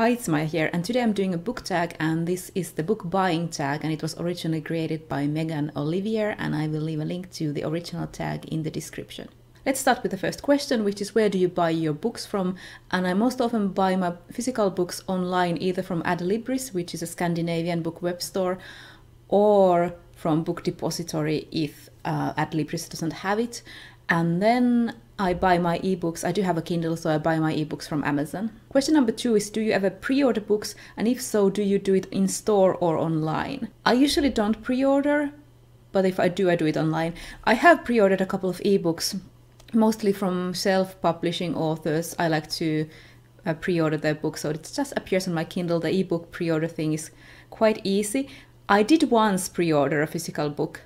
Hi, it's Maija here, and today I'm doing a book tag, and this is the book buying tag, and it was originally created by Megan Olivier, and I will leave a link to the original tag in the description. Let's start with the first question, which is where do you buy your books from? And I most often buy my physical books online, either from Adlibris, which is a Scandinavian book web store, or from Book Depository if Adlibris doesn't have it. And then I buy my ebooks. I do have a Kindle, so I buy my ebooks from Amazon. Question number 2 is, do you ever pre-order books? And if so, do you do it in store or online? I usually don't pre-order, but if I do it online. I have pre-ordered a couple of ebooks, mostly from self-publishing authors. I like to pre-order their books, so it just appears on my Kindle. The ebook pre-order thing is quite easy. I did once pre-order a physical book,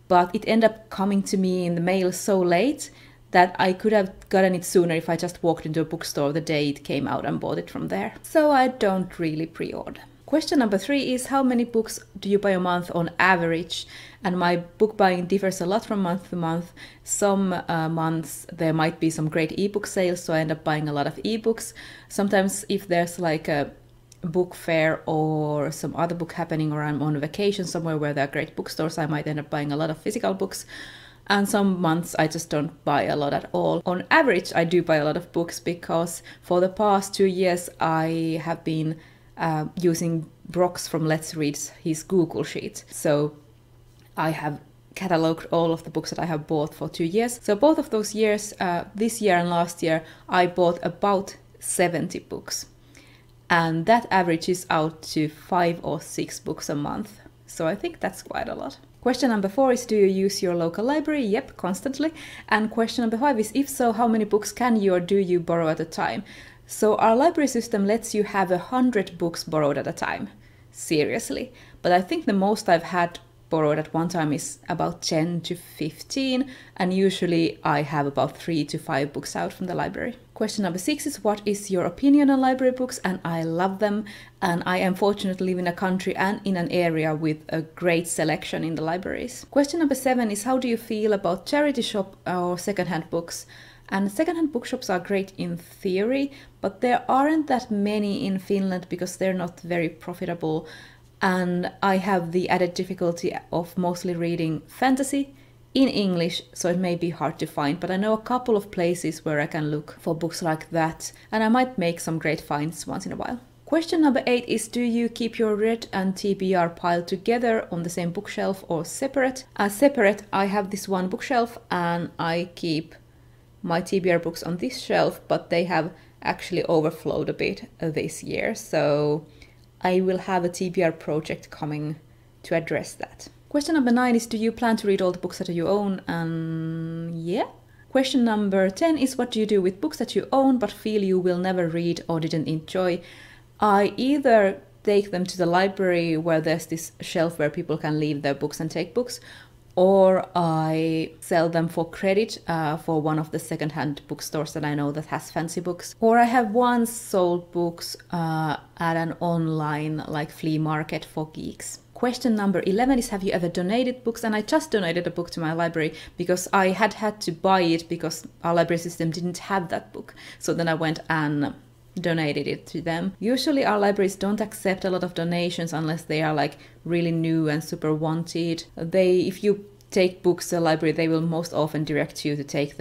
but it ended up coming to me in the mail so late that I could have gotten it sooner if I just walked into a bookstore the day it came out and bought it from there. So I don't really pre-order. Question number 3 is, how many books do you buy a month on average? And my book buying differs a lot from month to month. Some months there might be some great ebook sales, so I end up buying a lot of ebooks. Sometimes if there's like a book fair or some other book happening, or I'm on vacation somewhere where there are great bookstores, I might end up buying a lot of physical books. And some months I just don't buy a lot at all. On average, I do buy a lot of books because for the past 2 years I have been using Brock's from Let's Read's his Google Sheet. So I have catalogued all of the books that I have bought for 2 years. So both of those years, this year and last year, I bought about 70 books. And that averages out to 5 or 6 books a month. So I think that's quite a lot. Question number 4 is, do you use your local library? Yep, constantly. And question number 5 is, if so, how many books can you or do you borrow at a time? So our library system lets you have 100 books borrowed at a time. Seriously. But I think the most I've had borrowed at one time is about 10 to 15, and usually I have about 3 to 5 books out from the library. Question number 6 is, what is your opinion on library books? And I love them, and I am fortunate to live in a country and in an area with a great selection in the libraries. Question number 7 is, how do you feel about charity shop or secondhand books? And secondhand bookshops are great in theory, but there aren't that many in Finland because they're not very profitable. And I have the added difficulty of mostly reading fantasy in English, so it may be hard to find, but I know a couple of places where I can look for books like that, and I might make some great finds once in a while. Question number 8 is, do you keep your read and TBR pile together on the same bookshelf or separate? Separate, I have this one bookshelf and I keep my TBR books on this shelf, but they have actually overflowed a bit this year, so I will have a TBR project coming to address that. Question number 9 is, do you plan to read all the books that you own? Yeah. Question number 10 is, what do you do with books that you own but feel you will never read or didn't enjoy? I either take them to the library where there's this shelf where people can leave their books and take books, or I sell them for credit for one of the secondhand bookstores that I know that has fancy books. Or I have once sold books at an online like flea market for geeks. Question number 11 is, have you ever donated books? And I just donated a book to my library because I had to buy it because our library system didn't have that book. So then I went and donated it to them. Usually our libraries don't accept a lot of donations unless they are like really new and super wanted. If you take books to the library, they will most often direct you to take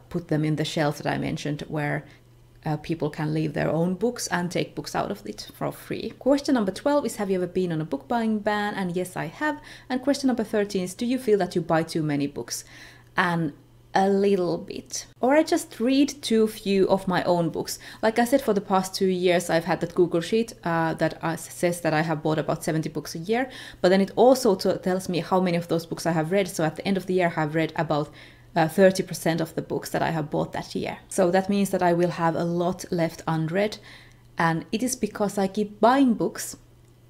put them in the shelf that I mentioned, where people can leave their own books and take books out of it for free. Question number 12 is, have you ever been on a book buying ban? And yes, I have. And question number 13 is, do you feel that you buy too many books? And a little bit. Or I just read too few of my own books. Like I said, for the past 2 years I've had that Google Sheet that says that I have bought about 70 books a year, but then it also tells me how many of those books I have read. So at the end of the year I have read about 30% of the books that I have bought that year. So that means that I will have a lot left unread, and it is because I keep buying books,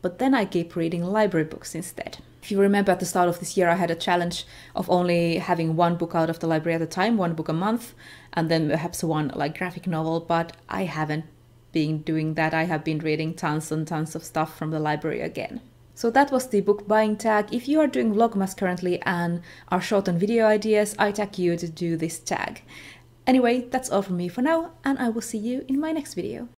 but then I keep reading library books instead. If you remember, at the start of this year I had a challenge of only having one book out of the library at a time, one book a month, and then perhaps one like graphic novel, but I haven't been doing that. I have been reading tons and tons of stuff from the library again. So that was the book buying tag. If you are doing Vlogmas currently and are short on video ideas, I tag you to do this tag. Anyway, that's all from me for now, and I will see you in my next video.